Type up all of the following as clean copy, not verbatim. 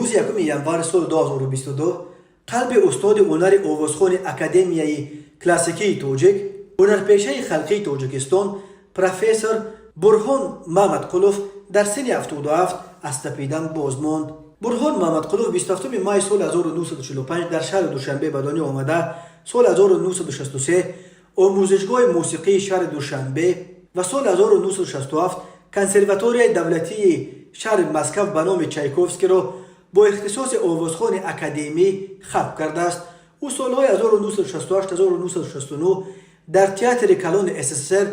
روز 1 январ سال 2022 قلب استاد هنر آوازخوان اکادمیای کلاسیکی توجیک هنرپیشه خلقی توجیکستان پروفسور برهان محمدقلوف در سن 77 از تپیدن باز ماند. برهان محمدقلوف 27 مای سال 1945 در شهر دوشنبه به دنیا آمده. سال 1963 آموزشگاه موسیقی شهر دوشنبه و سال 1967 کنسرواتوری دولتی شهر مسکو به نام چایکوفسکی را با اختصاص آوازخوان اکادمی ختم کرده است. او سالهای 1968 1969 در تئاتر کلان SSR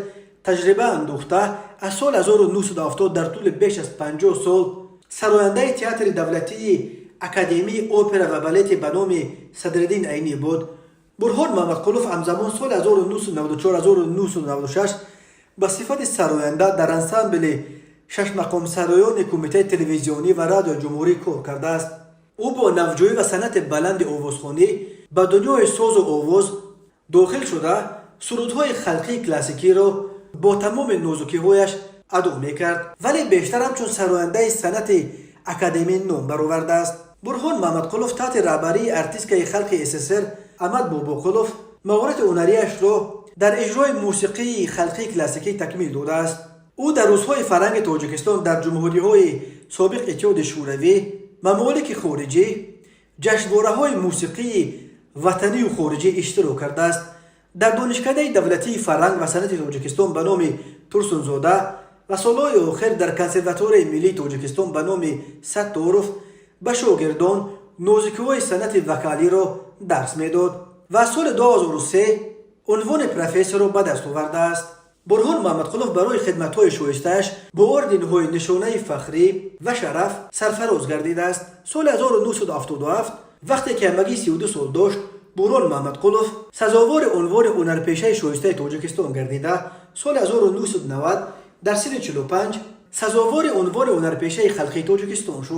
تجربه اندوخته. از سال 1970 در طول بیش از 50 سال سراینده تئاتر دولتی اکادمی اپرا و بالت به نام صدرالدین عینی بود. برهان محمدقلوف همزمان سال 1994 1996 به صفت سراینده در انسامبل 6 مقام سرایان کمیته تلویزیونی و رادیو جمهوری کار کرده است. او با نوجویی و صنعت بلند آوازخوانی به دنیای ساز و آواز داخل شده. سرودهای خلقی کلاسیکی را با تمام نازکی‌هایش ادا می‌کرد، ولی بیشتر همچون سراینده صنعت اکادمی نام برآورده است. برهان محمدقلوف تحت رهبری ارتیسکای خلق SSR احمد باباقلوف مهارت هنری‌اش را در اجرای موسیقی خلقی کلاسیکی تکمیل داده است. او در روزهای فرهنگ تاجیکستان در جمهوری‌های سابق اتحاد شوروی، ممالک خارجی، جشنواره‌های موسیقی وطنی و خارجی اشتراک کرده است. در دانشکده دولتی فرهنگ و صنعت تاجیکستان به نام تورسونزاده و سالهای آخر در کنسرواتوار ملی تاجیکستان به نام ستاروف به شاگردان نازکی‌های صنعت وکالی را درس میداد و سال 2003 عنوان پروفسور را به دست آورده است. برهان محمدقلوف برای خدمت‌های شایسته‌اش با اردن‌های نشانه فخری و شرف سرفراز گردیده است. سال 1977 وقتی که همگی 32 سال داشت، برهان محمدقلوف سزاوار عنوان هنرپیشه شایسته تاجیکستان گردیده. سال 1990 در سن 45 سزاوار عنوان هنرپیشه خلقی تاجیکستان شد.